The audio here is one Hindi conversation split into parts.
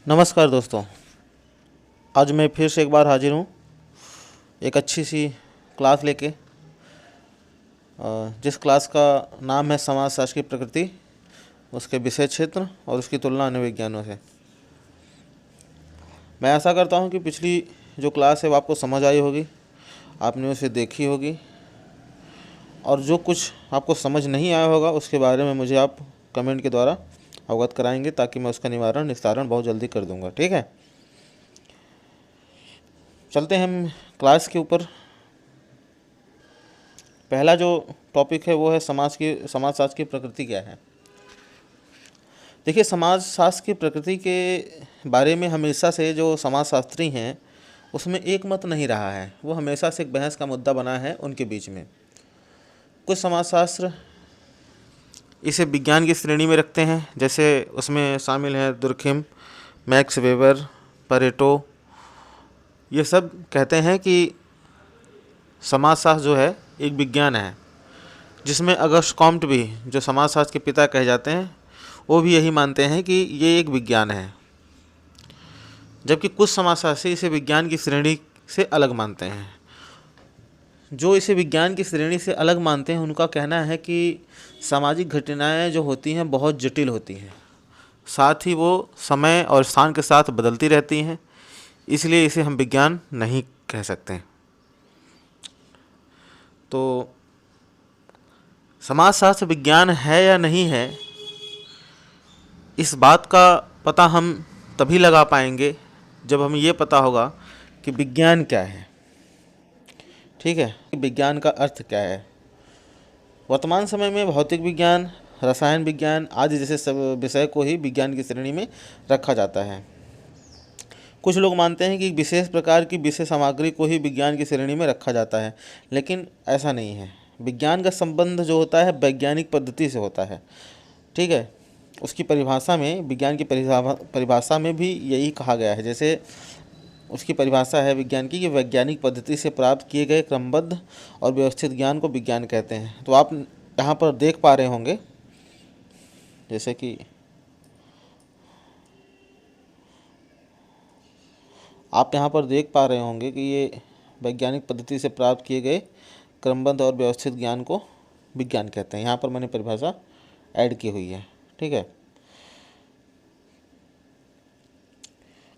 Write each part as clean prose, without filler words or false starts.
नमस्कार दोस्तों, आज मैं फिर से एक बार हाजिर हूँ एक अच्छी सी क्लास लेके। जिस क्लास का नाम है समाजशास्त्र की प्रकृति, उसके विषय क्षेत्र और उसकी तुलना अन्य विज्ञानों से। मैं आशा करता हूँ कि पिछली जो क्लास है वो आपको समझ आई होगी, आपने उसे देखी होगी, और जो कुछ आपको समझ नहीं आया होगा उसके बारे में मुझे आप कमेंट के द्वारा अवगत कराएंगे, ताकि मैं उसका निस्तारण बहुत जल्दी कर दूंगा। ठीक है, चलते हैं हम क्लास के ऊपर। पहला जो टॉपिक है वो है समाजशास्त्र की प्रकृति क्या है। देखिए, समाजशास्त्र की प्रकृति के बारे में हमेशा से जो समाजशास्त्री हैं उसमें एक मत नहीं रहा है, वो हमेशा से एक बहस का मुद्दा बना है उनके बीच में। कुछ समाजशास्त्र इसे विज्ञान की श्रेणी में रखते हैं, जैसे उसमें शामिल हैं दुर्खिम, मैक्स वेबर, परेटो। ये सब कहते हैं कि समाजशास्त्र जो है एक विज्ञान है, जिसमें अगस्ट कॉम्ट भी, जो समाजशास्त्र के पिता कहे जाते हैं, वो भी यही मानते हैं कि ये एक विज्ञान है। जबकि कुछ समाजशास्त्री इसे विज्ञान की श्रेणी से अलग मानते हैं। जो इसे विज्ञान की श्रेणी से अलग मानते हैं उनका कहना है कि सामाजिक घटनाएं जो होती हैं बहुत जटिल होती हैं, साथ ही वो समय और स्थान के साथ बदलती रहती हैं, इसलिए इसे हम विज्ञान नहीं कह सकते। तो समाजशास्त्र विज्ञान है या नहीं है, इस बात का पता हम तभी लगा पाएंगे जब हमें ये पता होगा कि विज्ञान क्या है। ठीक है, विज्ञान का अर्थ क्या है। वर्तमान समय में भौतिक विज्ञान, रसायन विज्ञान आदि जैसे सब विषय को ही विज्ञान की श्रेणी में रखा जाता है। कुछ लोग मानते हैं कि विशेष प्रकार की विषय सामग्री को ही विज्ञान की श्रेणी में रखा जाता है, लेकिन ऐसा नहीं है। विज्ञान का संबंध जो होता है वैज्ञानिक पद्धति से होता है। ठीक है, उसकी परिभाषा में, विज्ञान की परिभाषा में भी यही कहा गया है। जैसे उसकी परिभाषा है विज्ञान की कि वैज्ञानिक पद्धति से प्राप्त किए गए क्रमबद्ध और व्यवस्थित ज्ञान को विज्ञान कहते हैं। तो आप यहाँ पर देख पा रहे होंगे, जैसे कि आप यहाँ पर देख पा रहे होंगे कि ये वैज्ञानिक पद्धति से प्राप्त किए गए क्रमबद्ध और व्यवस्थित ज्ञान को विज्ञान कहते हैं। यहाँ पर मैंने परिभाषा ऐड की हुई है। ठीक है,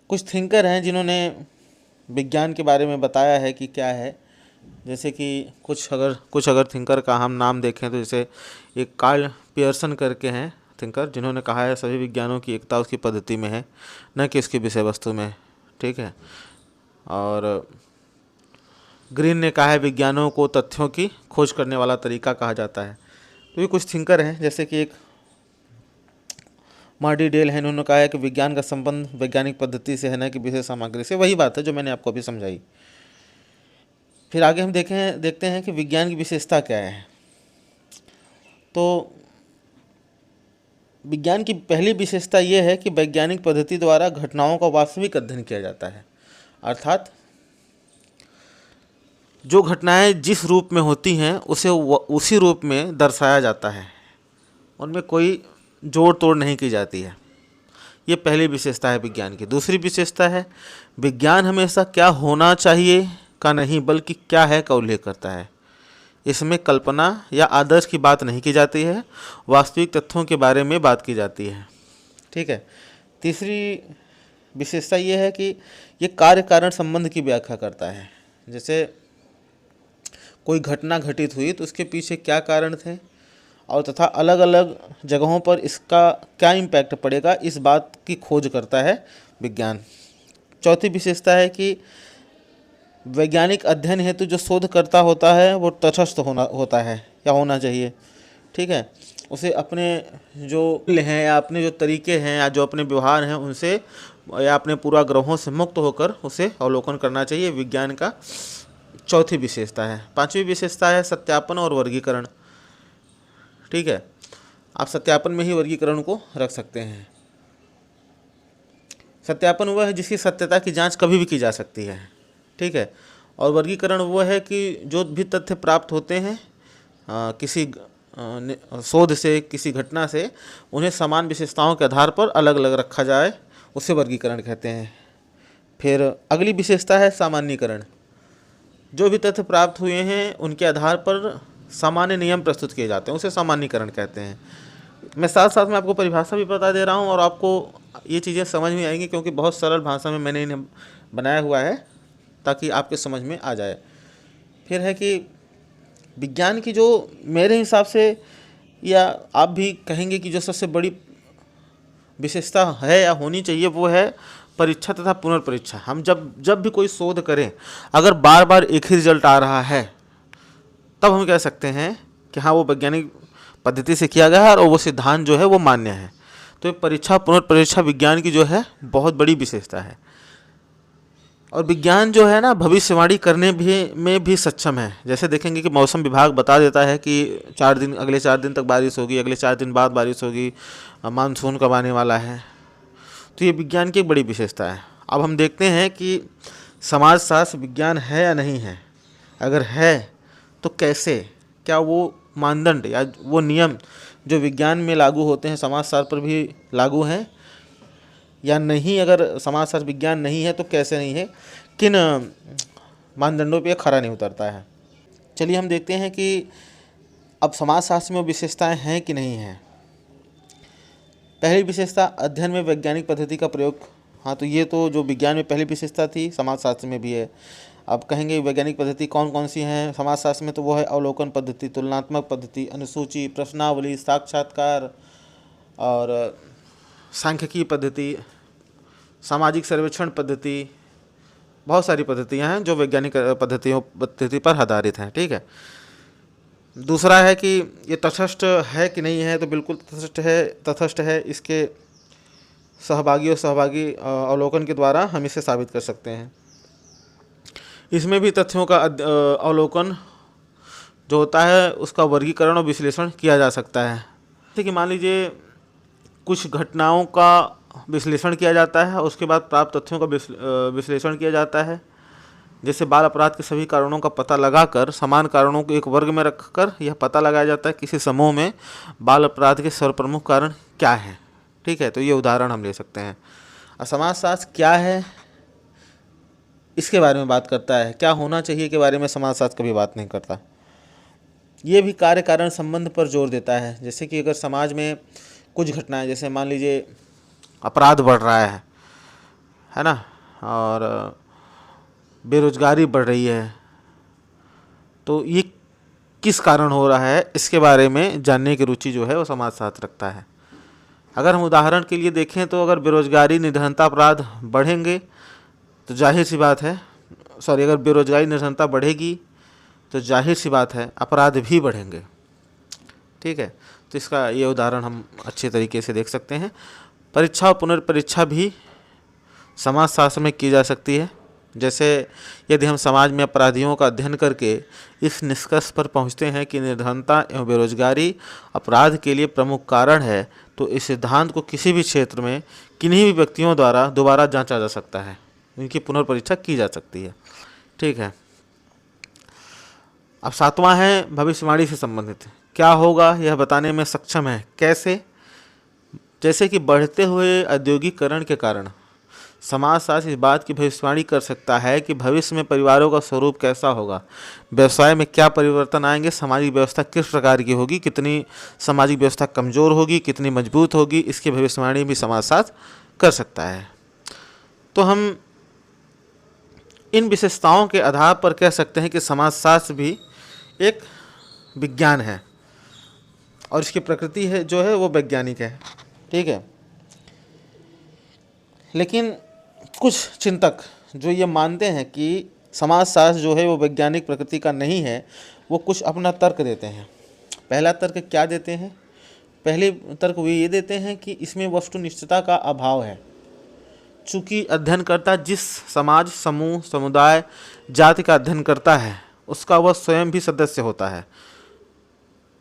कुछ थिंकर हैं जिन्होंने विज्ञान के बारे में बताया है कि क्या है। जैसे कि कुछ अगर थिंकर का हम नाम देखें तो जैसे एक कार्ल पियर्सन करके हैं थिंकर, जिन्होंने कहा है सभी विज्ञानों की एकता उसकी पद्धति में है, न कि उसकी विषय वस्तु में। ठीक है, और ग्रीन ने कहा है विज्ञानों को तथ्यों की खोज करने वाला तरीका कहा जाता है। तो ये कुछ थिंकर हैं। जैसे कि एक मार्डी डेल है, इन्होंने कहा है कि विज्ञान का संबंध वैज्ञानिक पद्धति से है, न कि विषय सामग्री से। वही बात है जो मैंने आपको अभी समझाई। फिर आगे हम देखते हैं कि विज्ञान की विशेषता क्या है। तो विज्ञान की पहली विशेषता ये है कि वैज्ञानिक पद्धति द्वारा घटनाओं का वास्तविक अध्ययन किया जाता है। अर्थात जो घटनाएं जिस रूप में होती हैं उसे उसी रूप में दर्शाया जाता है, उनमें कोई जोड़ तोड़ नहीं की जाती है। ये पहली विशेषता है विज्ञान की। दूसरी विशेषता है विज्ञान हमेशा क्या होना चाहिए का नहीं, बल्कि क्या है का उल्लेख करता है। इसमें कल्पना या आदर्श की बात नहीं की जाती है, वास्तविक तथ्यों के बारे में बात की जाती है। ठीक है, तीसरी विशेषता ये है कि ये कार्य कारण संबंध की व्याख्या करता है। जैसे कोई घटना घटित हुई तो उसके पीछे क्या कारण थे और तथा अलग अलग जगहों पर इसका क्या इम्पैक्ट पड़ेगा, इस बात की खोज करता है विज्ञान। चौथी विशेषता है कि वैज्ञानिक अध्ययन हेतु जो शोधकर्ता होता है वो तटस्थ होता है या होना चाहिए। ठीक है, उसे अपने जो हैं या अपने जो तरीके हैं या जो अपने व्यवहार हैं उनसे या अपने पूर्वाग्रहों से मुक्त होकर उसे अवलोकन करना चाहिए। विज्ञान का चौथी विशेषता है। पांचवी विशेषता है सत्यापन और वर्गीकरण। ठीक है, आप सत्यापन में ही वर्गीकरण को रख सकते हैं। सत्यापन वह है जिसकी सत्यता की जांच कभी भी की जा सकती है। ठीक है, और वर्गीकरण वो है कि जो भी तथ्य प्राप्त होते हैं किसी शोध से, किसी घटना से, उन्हें समान विशेषताओं के आधार पर अलग अलग रखा जाए उसे वर्गीकरण कहते हैं। फिर अगली विशेषता है सामान्यीकरण। जो भी तथ्य प्राप्त हुए हैं उनके आधार पर सामान्य नियम प्रस्तुत किए जाते हैं, उसे सामान्यीकरण कहते हैं। मैं साथ साथ में आपको परिभाषा भी बता दे रहा हूँ और आपको ये चीज़ें समझ में आएंगी, क्योंकि बहुत सरल भाषा में मैंने इन्हें बनाया हुआ है ताकि आपके समझ में आ जाए। फिर है कि विज्ञान की जो मेरे हिसाब से, या आप भी कहेंगे कि जो सबसे बड़ी विशेषता है या होनी चाहिए, वो है परीक्षा तथा पुनर्परीक्षा। हम जब भी कोई शोध करें, अगर बार बार एक ही रिजल्ट आ रहा है, तब हम कह सकते हैं कि हाँ वो वैज्ञानिक पद्धति से किया गया है और वो सिद्धांत जो है वो मान्य है। तो ये परीक्षा पुनर्परीक्षा विज्ञान की जो है बहुत बड़ी विशेषता है। और विज्ञान जो है ना, भविष्यवाणी करने में भी सक्षम है। जैसे देखेंगे कि मौसम विभाग बता देता है कि अगले 4 दिन तक बारिश होगी, अगले 4 दिन बाद बारिश होगी, मानसून कब आने वाला है। तो ये विज्ञान की एक बड़ी विशेषता है। अब हम देखते हैं कि समाजशास्त्र विज्ञान है या नहीं है। अगर है तो कैसे, क्या वो मानदंड या वो नियम जो विज्ञान में लागू होते हैं समाजशास्त्र पर भी लागू हैं या नहीं। अगर समाजशास्त्र विज्ञान नहीं है तो कैसे नहीं है, किन मानदंडों पे खरा नहीं उतरता है। चलिए हम देखते हैं कि अब समाजशास्त्र में विशेषताएं हैं कि नहीं हैं। पहली विशेषता, अध्ययन में वैज्ञानिक पद्धति का प्रयोग। हाँ, तो ये तो जो विज्ञान में पहली विशेषता थी, समाजशास्त्र में भी है। अब कहेंगे वैज्ञानिक पद्धति कौन कौन सी हैं समाजशास्त्र में, तो वो है अवलोकन पद्धति, तुलनात्मक पद्धति, अनुसूची, प्रश्नावली, साक्षात्कार और सांख्यिकी पद्धति, सामाजिक सर्वेक्षण पद्धति। बहुत सारी पद्धतियां हैं जो वैज्ञानिक पद्धति पर आधारित हैं। ठीक है। दूसरा है कि ये तटस्थ है कि नहीं है, तो बिल्कुल तटस्थ है। इसके सहभागी अवलोकन के द्वारा हम इसे साबित कर सकते हैं। इसमें भी तथ्यों का अवलोकन जो होता है उसका वर्गीकरण और विश्लेषण किया जा सकता है। जैसे कि मान लीजिए कुछ घटनाओं का विश्लेषण किया जाता है, उसके बाद प्राप्त तथ्यों का विश्लेषण किया जाता है। जैसे बाल अपराध के सभी कारणों का पता लगाकर समान कारणों को एक वर्ग में रखकर यह पता लगाया जाता है किसी समूह में बाल अपराध के सर्वप्रमुख कारण क्या हैं। ठीक है, तो ये उदाहरण हम ले सकते हैं। और समाजशास्त्र क्या है इसके बारे में बात करता है, क्या होना चाहिए के बारे में समाजशास्त्र कभी बात नहीं करता। ये भी कार्य कारण संबंध पर जोर देता है। जैसे कि अगर समाज में कुछ घटनाएं, जैसे मान लीजिए अपराध बढ़ रहा है ना, और बेरोजगारी बढ़ रही है, तो ये किस कारण हो रहा है, इसके बारे में जानने की रुचि जो है वो समाजशास्त्र रखता है। अगर हम उदाहरण के लिए देखें तो अगर बेरोजगारी, निर्धनता, अपराध बढ़ेंगे तो जाहिर सी बात है, अगर बेरोजगारी, निर्धनता बढ़ेगी तो जाहिर सी बात है अपराध भी बढ़ेंगे। ठीक है, तो इसका ये उदाहरण हम अच्छे तरीके से देख सकते हैं। परीक्षा और पुनर्परीक्षा भी समाजशास्त्र में की जा सकती है। जैसे यदि हम समाज में अपराधियों का अध्ययन करके इस निष्कर्ष पर पहुंचते हैं कि निर्धनता एवं बेरोजगारी अपराध के लिए प्रमुख कारण है, तो इस सिद्धांत को किसी भी क्षेत्र में किन्हीं भी व्यक्तियों द्वारा दोबारा जांचा जा सकता है, इनकी पुनर्परीक्षा की जा सकती है। ठीक है। अब 7वां है भविष्यवाणी से संबंधित। क्या होगा यह बताने में सक्षम है। कैसे? जैसे कि बढ़ते हुए औद्योगिकरण के कारण समाजशास्त्र इस बात की भविष्यवाणी कर सकता है कि भविष्य में परिवारों का स्वरूप कैसा होगा, व्यवसाय में क्या परिवर्तन आएंगे, सामाजिक व्यवस्था किस प्रकार की होगी, कितनी सामाजिक व्यवस्था कमज़ोर होगी, कितनी मजबूत होगी, इसकी भविष्यवाणी भी समाजशास्त्र कर सकता है। तो हम इन विशेषताओं के आधार पर कह सकते हैं कि समाजशास्त्र भी एक विज्ञान है और इसकी प्रकृति है जो है वो वैज्ञानिक है। ठीक है। लेकिन कुछ चिंतक जो ये मानते हैं कि समाजशास्त्र जो है वो वैज्ञानिक प्रकृति का नहीं है, वो कुछ अपना तर्क देते हैं। पहला तर्क क्या देते हैं? पहले तर्क वो ये देते हैं कि इसमें वस्तुनिष्ठता का अभाव है। चूँकि अध्ययनकर्ता जिस समाज, समूह, समुदाय, जाति का अध्ययन करता है उसका वह स्वयं भी सदस्य होता है।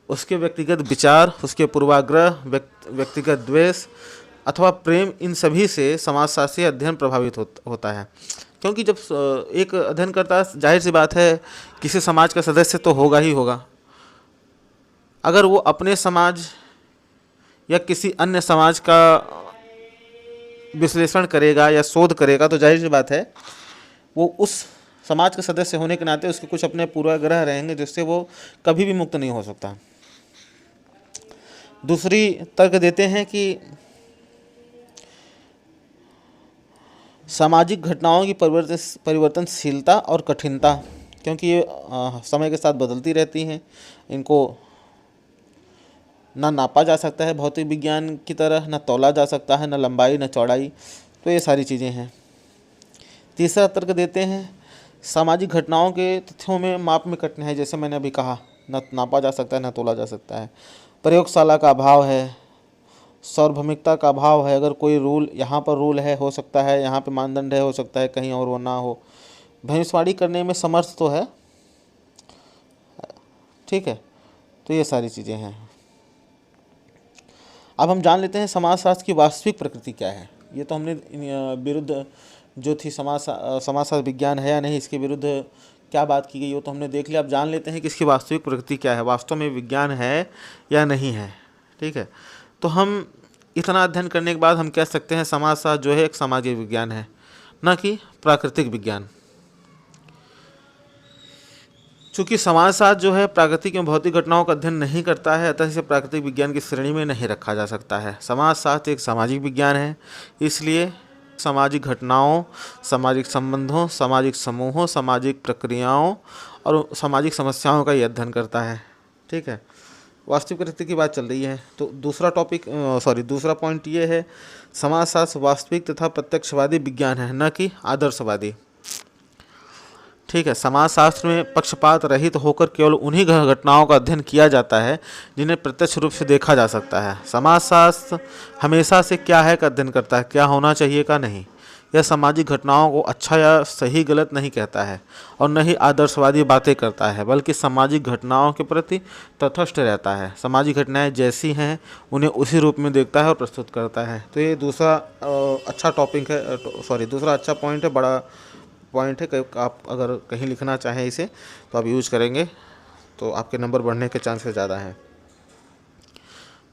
उसके व्यक्तिगत विचार, उसके पूर्वाग्रह, व्यक्तिगत द्वेष अथवा प्रेम, इन सभी से समाजशास्त्रीय अध्ययन प्रभावित होता है। क्योंकि जब एक अध्ययन करता, जाहिर सी बात है किसी समाज का सदस्य तो होगा ही होगा। अगर वो अपने समाज या किसी अन्य समाज का विश्लेषण करेगा या शोध करेगा तो जाहिर सी बात है वो उस समाज के सदस्य होने के नाते उसके कुछ अपने पूर्वाग्रह रहेंगे जिससे वो कभी भी मुक्त नहीं हो सकता। दूसरी तर्क देते हैं कि सामाजिक घटनाओं की परिवर्तनशीलता और कठिनता, क्योंकि ये समय के साथ बदलती रहती हैं, इनको ना नापा जा सकता है भौतिक विज्ञान की तरह, ना तौला जा सकता है, ना लंबाई ना चौड़ाई, तो ये सारी चीज़ें हैं। तीसरा तर्क देते हैं सामाजिक घटनाओं के तथ्यों में माप में कठिनाई है, जैसे मैंने अभी कहा, न नापा जा सकता है न तोला जा सकता है। प्रयोगशाला का अभाव है, सार्वभौमिकता का अभाव है। अगर कोई रूल यहाँ पर रूल है हो सकता है, यहाँ पे मानदंड है हो सकता है कहीं और वो ना हो। भविष्यवाणी करने में समर्थ तो है, ठीक है, तो ये सारी चीज़ें हैं। अब हम जान लेते हैं समाजशास्त्र की वास्तविक प्रकृति क्या है। ये तो हमने विरुद्ध जो थी समाजशास्त्र विज्ञान है या नहीं, इसके विरुद्ध क्या बात की गई वो तो हमने देख लिया। अब जान लेते हैं कि इसकी वास्तविक प्रकृति क्या है, वास्तव में विज्ञान है या नहीं है, ठीक है। तो हम इतना अध्ययन करने के बाद हम कह सकते हैं समाजशास्त्र जो है एक सामाजिक विज्ञान है, न कि प्राकृतिक विज्ञान। चूँकि समाजशास्त्र जो है प्राकृतिक एवं भौतिक घटनाओं का अध्ययन नहीं करता है, अतः इसे प्राकृतिक विज्ञान की श्रेणी में नहीं रखा जा सकता है। समाजशास्त्र एक सामाजिक विज्ञान है, इसलिए सामाजिक घटनाओं, सामाजिक संबंधों, सामाजिक समूहों, सामाजिक प्रक्रियाओं और सामाजिक समस्याओं का ये अध्ययन करता है, ठीक है। वास्तविक प्रकृति की बात चल रही है, तो दूसरा पॉइंट ये है समाजशास्त्र वास्तविक तथा प्रत्यक्षवादी विज्ञान है, न कि आदर्शवादी, ठीक है। समाजशास्त्र में पक्षपात रहित होकर केवल उन्हीं घटनाओं का अध्ययन किया जाता है जिन्हें प्रत्यक्ष रूप से देखा जा सकता है। समाजशास्त्र हमेशा से क्या है का अध्ययन करता है, क्या होना चाहिए का नहीं। यह सामाजिक घटनाओं को अच्छा या सही गलत नहीं कहता है और न ही आदर्शवादी बातें करता है, बल्कि सामाजिक घटनाओं के प्रति तटस्थ रहता है। सामाजिक घटनाएं जैसी हैं उन्हें उसी रूप में देखता है और प्रस्तुत करता है। तो ये दूसरा अच्छा टॉपिक है, दूसरा अच्छा पॉइंट है, बड़ा पॉइंट है। आप अगर कहीं लिखना चाहें इसे तो आप यूज करेंगे तो आपके नंबर बढ़ने के चांसेस ज़्यादा हैं।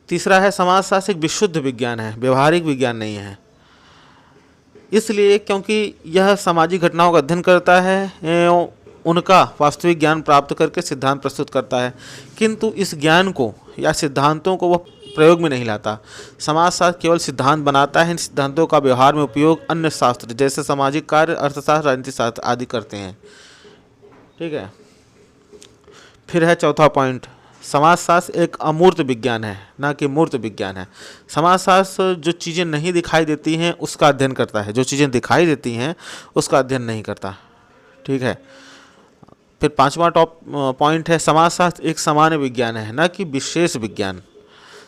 तीसरा है समाजशास्त्र एक विशुद्ध विज्ञान है, व्यवहारिक विज्ञान नहीं है। इसलिए क्योंकि यह सामाजिक घटनाओं का अध्ययन करता है एवं उनका वास्तविक ज्ञान प्राप्त करके सिद्धांत प्रस्तुत करता है, किंतु इस ज्ञान को या सिद्धांतों को वह प्रयोग में नहीं लाता। समाजशास्त्र केवल सिद्धांत बनाता है, इन सिद्धांतों का व्यवहार में उपयोग अन्य शास्त्र जैसे सामाजिक कार्य, अर्थशास्त्र, राजनीति शास्त्र आदि करते हैं, ठीक है। फिर है चौथा पॉइंट, समाजशास्त्र एक अमूर्त विज्ञान है, ना कि मूर्त विज्ञान है। समाजशास्त्र जो चीज़ें नहीं दिखाई देती हैं उसका अध्ययन करता है, जो चीज़ें दिखाई देती हैं उसका अध्ययन नहीं करता, ठीक है। फिर पांचवा पॉइंट है समाजशास्त्र एक सामान्य विज्ञान है, ना कि विशेष विज्ञान।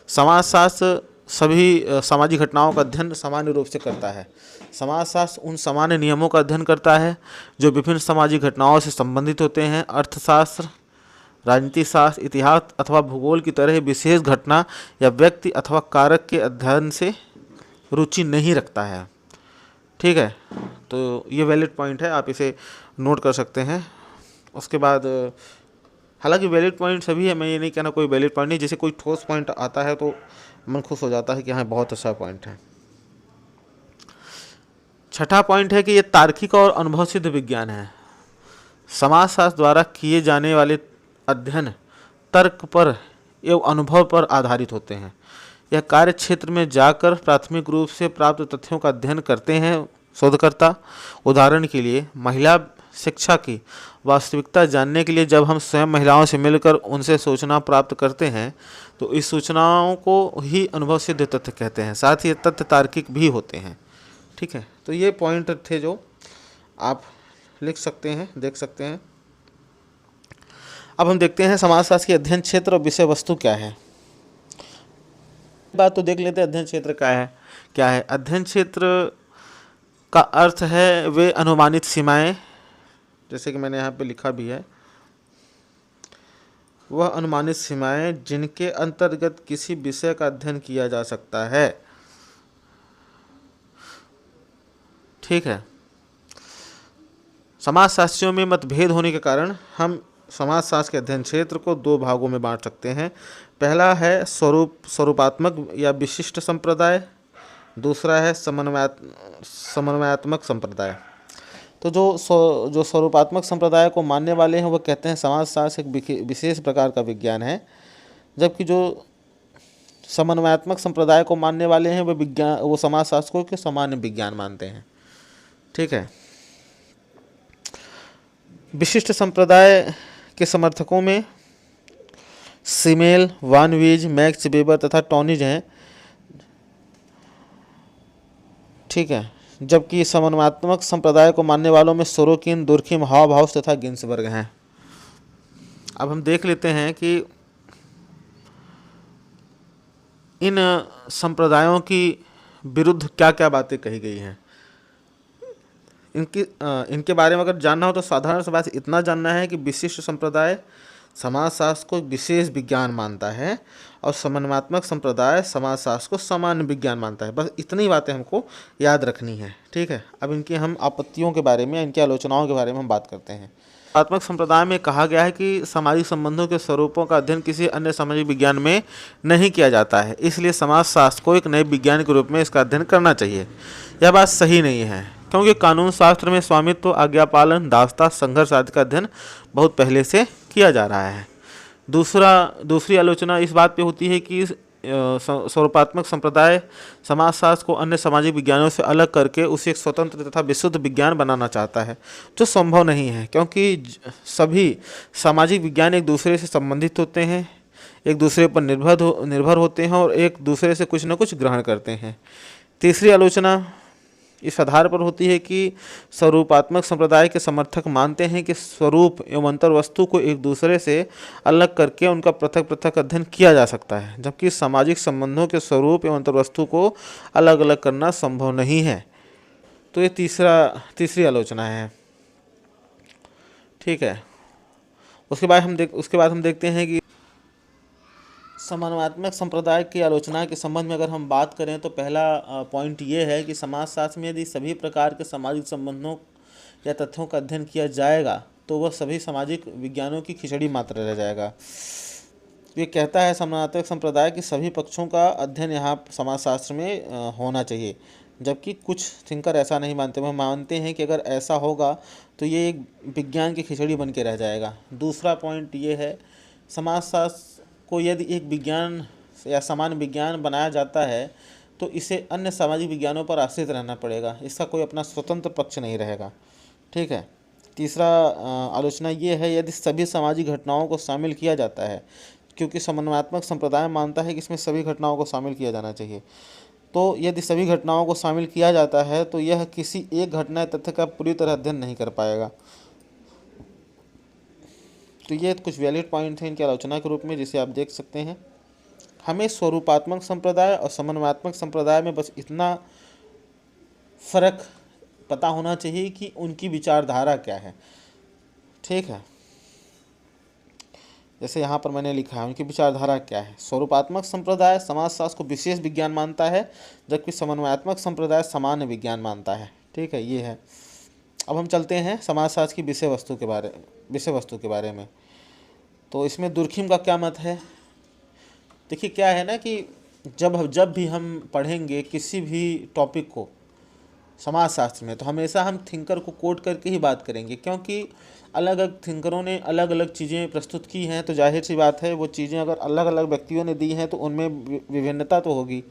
समाजशास्त्र सभी सामाजिक घटनाओं का अध्ययन सामान्य रूप से करता है। समाजशास्त्र उन सामान्य नियमों का अध्ययन करता है जो विभिन्न सामाजिक घटनाओं से संबंधित होते हैं। अर्थशास्त्र, राजनीति शास्त्र, इतिहास अथवा भूगोल की तरह विशेष घटना या व्यक्ति अथवा कारक के अध्ययन से रुचि नहीं रखता है, ठीक है। तो ये वैलिड पॉइंट है, आप इसे नोट कर सकते हैं। उसके बाद हालांकि वैलिड पॉइंट सभी है, मैं ये नहीं कहना कोई वैलिड पॉइंट नहीं, जैसे कोई ठोस पॉइंट आता है तो मन खुश हो जाता है कि हाँ बहुत अच्छा पॉइंट है। छठा पॉइंट है कि ये तार्किक और अनुभव सिद्ध विज्ञान है। समाजशास्त्र द्वारा किए जाने वाले अध्ययन तर्क पर एवं अनुभव पर आधारित होते हैं। यह कार्य क्षेत्र में जाकर प्राथमिक रूप से प्राप्त तथ्यों का अध्ययन करते हैं शोधकर्ता। उदाहरण के लिए महिला शिक्षा की वास्तविकता जानने के लिए जब हम स्वयं महिलाओं से मिलकर उनसे सूचना प्राप्त करते हैं तो इस सूचनाओं को ही अनुभव सिद्ध तथ्य कहते हैं। साथ ही तथ्य तार्किक भी होते हैं, ठीक है। तो ये पॉइंट थे जो आप लिख सकते हैं, देख सकते हैं। अब हम देखते हैं समाजशास्त्र के अध्ययन क्षेत्र और विषय वस्तु क्या है। बात तो देख लेते हैं अध्ययन क्षेत्र क्या है। अध्ययन क्षेत्र का अर्थ है वे अनुमानित सीमाएं, जैसे कि मैंने यहाँ पे लिखा भी है, वह अनुमानित सीमाएं जिनके अंतर्गत किसी विषय का अध्ययन किया जा सकता है, ठीक है। समाजशास्त्रियों में मतभेद होने के कारण हम समाजशास्त्र के अध्ययन क्षेत्र को दो भागों में बांट सकते हैं। पहला है स्वरूपात्मक या विशिष्ट संप्रदाय, दूसरा है समन्वयात्मक संप्रदाय। तो जो स्वरूपात्मक संप्रदाय को मानने वाले हैं वो कहते हैं समाजशास्त्र एक विशेष प्रकार का विज्ञान है, जबकि जो समन्वयात्मक संप्रदाय को मानने वाले हैं वो समाजशास्त्र को के सामान्य विज्ञान मानते हैं। ठीक है। विशिष्ट संप्रदाय के समर्थकों में सिमेल, वान वीज, मैक्स वेबर तथा टॉनिज हैं। ठीक है। जबकि समन्वयात्मक संप्रदाय को मानने वालों में सोरोकिन, दुर्खिम, हाउस तथा गिन्सबर्ग हैं। अब हम देख लेते हैं कि इन संप्रदायों की विरुद्ध क्या क्या बातें कही गई हैं। इनके बारे में अगर जानना हो तो साधारण सी बात इतना जानना है कि विशिष्ट संप्रदाय समाजशास्त्र को विशेष विज्ञान मानता है और समन्वयात्मक संप्रदाय समाजशास्त्र को सामान्य विज्ञान मानता है। बस इतनी बातें हमको याद रखनी है। ठीक है। अब इनकी हम आपत्तियों के बारे में, इनकी आलोचनाओं के बारे में हम बात करते हैं। आत्मक संप्रदाय में कहा गया है कि सामाजिक संबंधों के स्वरूपों का अध्ययन किसी अन्य सामाजिक विज्ञान में नहीं किया जाता है, इसलिए समाजशास्त्र को एक नए विज्ञान के रूप में इसका अध्ययन करना चाहिए। यह बात सही नहीं है, क्योंकि कानून शास्त्र में स्वामित्व, आज्ञापालन, दासता, संघर्ष आदि का अध्ययन बहुत पहले से किया जा रहा है। दूसरी आलोचना इस बात पे होती है कि स्वरूपात्मक संप्रदाय समाजशास्त्र को अन्य सामाजिक विज्ञानों से अलग करके उसे एक स्वतंत्र तथा विशुद्ध विज्ञान बनाना चाहता है, जो संभव नहीं है, क्योंकि सभी सामाजिक विज्ञान एक दूसरे से संबंधित होते हैं, एक दूसरे पर निर्भर होते हैं और एक दूसरे से कुछ न कुछ ग्रहण करते हैं। तीसरी आलोचना इस आधार पर होती है कि स्वरूपात्मक संप्रदाय के समर्थक मानते हैं कि स्वरूप एवं अंतर वस्तु को एक दूसरे से अलग करके उनका पृथक पृथक अध्ययन किया जा सकता है, जबकि सामाजिक संबंधों के स्वरूप एवं अंतर वस्तु को अलग अलग करना संभव नहीं है। तो ये तीसरी आलोचना है। ठीक है। उसके बाद हम देखते हैं कि समन्वयात्मक संप्रदाय की आलोचना के संबंध में अगर हम बात करें तो पहला पॉइंट ये है कि समाजशास्त्र में यदि सभी प्रकार के सामाजिक संबंधों या तथ्यों का अध्ययन किया जाएगा तो वह सभी सामाजिक विज्ञानों की खिचड़ी मात्र रह जाएगा। ये कहता है समन्वयात्मक संप्रदाय कि सभी पक्षों का अध्ययन यहाँ समाजशास्त्र में होना चाहिए, जबकि कुछ थिंकर ऐसा नहीं मानते। वह मानते हैं कि अगर ऐसा होगा तो ये एक विज्ञान की खिचड़ी बन के रह जाएगा। दूसरा पॉइंट ये है, समाजशास्त्र को यदि एक विज्ञान या सामान्य विज्ञान बनाया जाता है तो इसे अन्य सामाजिक विज्ञानों पर आश्रित रहना पड़ेगा, इसका कोई अपना स्वतंत्र पक्ष नहीं रहेगा। ठीक है। तीसरा आलोचना ये है, यदि सभी सामाजिक घटनाओं को शामिल किया जाता है, क्योंकि समन्वयात्मक संप्रदाय मानता है कि इसमें सभी घटनाओं को शामिल किया जाना चाहिए, तो यदि सभी घटनाओं को शामिल किया जाता है तो यह किसी एक घटना तथ्य का पूरी तरह अध्ययन नहीं कर पाएगा। तो ये कुछ वैलिड पॉइंट हैं इनकी आलोचना के रूप में, जिसे आप देख सकते हैं। हमें स्वरूपात्मक संप्रदाय और समन्वयात्मक संप्रदाय में बस इतना फर्क पता होना चाहिए कि उनकी विचारधारा क्या है। ठीक है। जैसे यहाँ पर मैंने लिखा है उनकी विचारधारा क्या है। स्वरूपात्मक संप्रदाय समाजशास्त्र को विशेष विज्ञान मानता है, जबकि समन्वयात्मक संप्रदाय सामान्य विज्ञान मानता है। ठीक है, ये है। अब हम चलते हैं समाजशास्त्र की विषय वस्तु के बारे में। तो इसमें दुर्खिम का क्या मत है। देखिए क्या है ना कि जब भी हम पढ़ेंगे किसी भी टॉपिक को समाजशास्त्र में, तो हमेशा हम थिंकर को कोट करके ही बात करेंगे, क्योंकि अलग अलग थिंकरों ने अलग अलग चीज़ें प्रस्तुत की हैं। तो जाहिर सी बात है वो चीज़ें अगर अलग अलग व्यक्तियों ने दी हैं तो उनमें विभिन्नता तो होगी।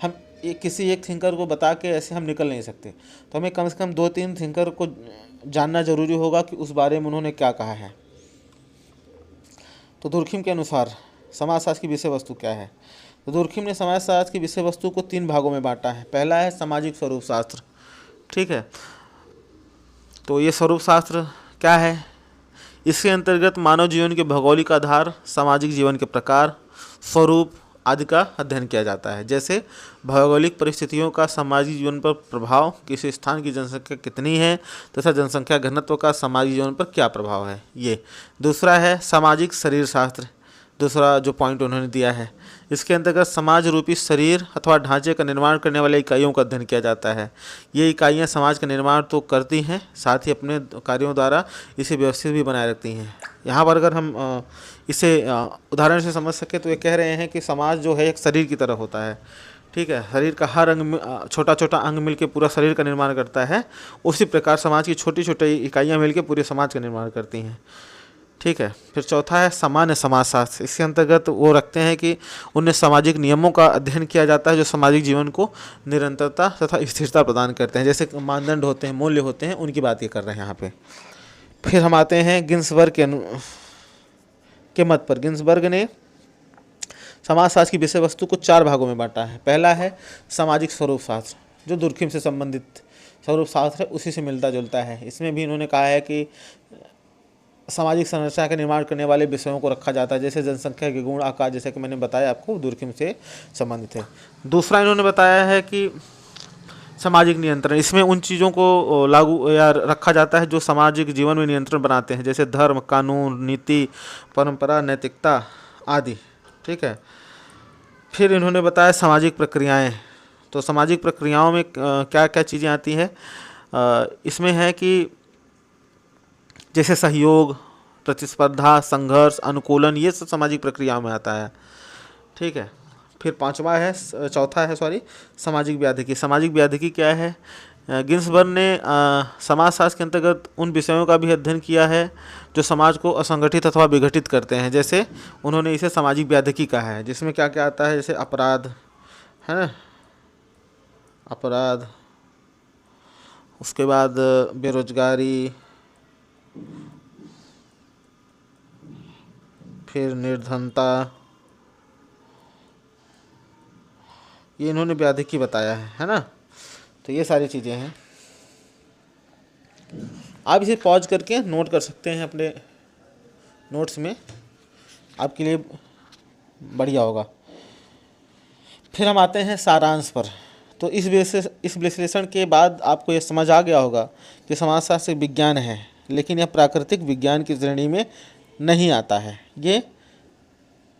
हम किसी एक थिंकर को बता के ऐसे हम निकल नहीं सकते, तो हमें कम से कम 2-3 थिंकर को जानना ज़रूरी होगा कि उस बारे में उन्होंने क्या कहा है। तो दुर्खिम के अनुसार समाजशास्त्र की विषय वस्तु क्या है। तो दुर्खिम ने समाजशास्त्र की विषय वस्तु को 3 भागों में बांटा है। पहला है सामाजिक स्वरूप शास्त्र। ठीक है। तो ये स्वरूप शास्त्र क्या है। इसके अंतर्गत मानव जीवन के भौगोलिक आधार, सामाजिक जीवन के प्रकार, स्वरूप आदि का अध्ययन किया जाता है। जैसे भौगोलिक परिस्थितियों का सामाजिक जीवन पर प्रभाव, किसी स्थान की जनसंख्या कितनी है तथा जनसंख्या घनत्व का सामाजिक जीवन पर क्या प्रभाव है, ये। दूसरा है सामाजिक शरीर शास्त्र, दूसरा जो पॉइंट उन्होंने दिया है। इसके अंतर्गत समाज रूपी शरीर अथवा ढांचे का निर्माण करने वाले इकाइयों का अध्ययन किया जाता है। ये इकाइयाँ समाज का निर्माण तो करती हैं, साथ ही अपने कार्यों द्वारा इसे व्यवस्थित भी बनाए रखती हैं। यहाँ पर अगर हम इसे उदाहरण से समझ सके तो ये कह रहे हैं कि समाज जो है एक शरीर की तरह होता है। ठीक है, शरीर का हर अंग छोटा छोटा अंग मिलके पूरा शरीर का निर्माण करता है, उसी प्रकार समाज की छोटी छोटी इकाइयाँ मिलके पूरे समाज का निर्माण करती हैं। ठीक है। फिर चौथा है सामान्य समाजशास्त्र। इसके अंतर्गत वो रखते हैं कि उन्हें सामाजिक नियमों का अध्ययन किया जाता है जो सामाजिक जीवन को निरंतरता तथा स्थिरता प्रदान करते हैं, जैसे मानदंड होते हैं, मूल्य होते हैं, उनकी बात ये कर रहे हैं यहाँ पे। फिर हम आते हैं गिन्सबर्ग के मत पर। गिन्सबर्ग ने समाजशास्त्र की विषय वस्तु को 4 भागों में बांटा है। पहला है सामाजिक स्वरूप शास्त्र, जो दुर्खिम से संबंधित स्वरूप शास्त्र है, उसी से मिलता जुलता है। इसमें भी इन्होंने कहा है कि सामाजिक संरचना का निर्माण करने वाले विषयों को रखा जाता है, जैसे जनसंख्या के गुण, आकार, जैसे कि मैंने बताया आपको, दुर्खिम से संबंधित है। दूसरा इन्होंने बताया है कि सामाजिक नियंत्रण, इसमें उन चीज़ों को लागू या रखा जाता है जो सामाजिक जीवन में नियंत्रण बनाते हैं, जैसे धर्म, कानून, नीति, परंपरा, नैतिकता आदि। ठीक है। फिर इन्होंने बताया सामाजिक प्रक्रियाएं। तो सामाजिक प्रक्रियाओं में क्या क्या चीज़ें आती हैं, इसमें है कि जैसे सहयोग, प्रतिस्पर्धा, संघर्ष, अनुकूलन, ये सब सामाजिक प्रक्रियाओं में आता है। ठीक है। फिर चौथा है सामाजिक व्याधिकी। सामाजिक व्याधिकी क्या है? गिन्सबर्ग ने समाजशास्त्र के अंतर्गत उन विषयों का भी अध्ययन किया है जो समाज को असंगठित अथवा विघटित करते हैं, जैसे उन्होंने इसे सामाजिक व्याधिकी कहा है, जिसमें क्या क्या आता है, जैसे अपराध है ना, अपराध, उसके बाद बेरोजगारी, फिर निर्धनता, ये इन्होंने व्याधिकी बताया है ना। तो ये सारी चीज़ें हैं। आप इसे पॉज करके नोट कर सकते हैं अपने नोट्स में, आपके लिए बढ़िया होगा। फिर हम आते हैं सारांश पर। तो इस विश्लेषण के बाद आपको ये समझ आ गया होगा कि समाजशास्त्र विज्ञान है, लेकिन यह प्राकृतिक विज्ञान की श्रेणी में नहीं आता है, ये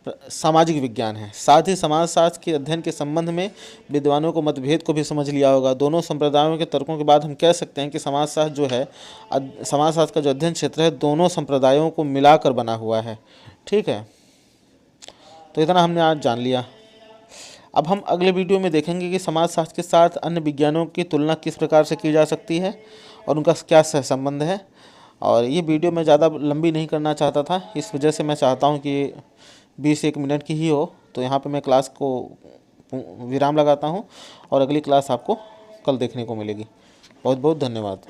सामाजिक विज्ञान है। साथ ही समाजशास्त्र के अध्ययन के संबंध में विद्वानों को मतभेद को भी समझ लिया होगा। दोनों संप्रदायों के तर्कों के बाद हम कह सकते हैं कि समाजशास्त्र जो है, समाजशास्त्र का जो अध्ययन क्षेत्र है, दोनों संप्रदायों को मिलाकर बना हुआ है। ठीक है। तो इतना हमने आज जान लिया। अब हम अगले वीडियो में देखेंगे कि समाजशास्त्र के साथ अन्य विज्ञानों की तुलना किस प्रकार से की जा सकती है और उनका क्या सहसंबंध है। और ये वीडियो मैं ज़्यादा लंबी नहीं करना चाहता था, इस वजह से मैं चाहता हूँ कि 20-1 मिनट की ही हो। तो यहाँ पे मैं क्लास को विराम लगाता हूँ और अगली क्लास आपको कल देखने को मिलेगी। बहुत बहुत धन्यवाद।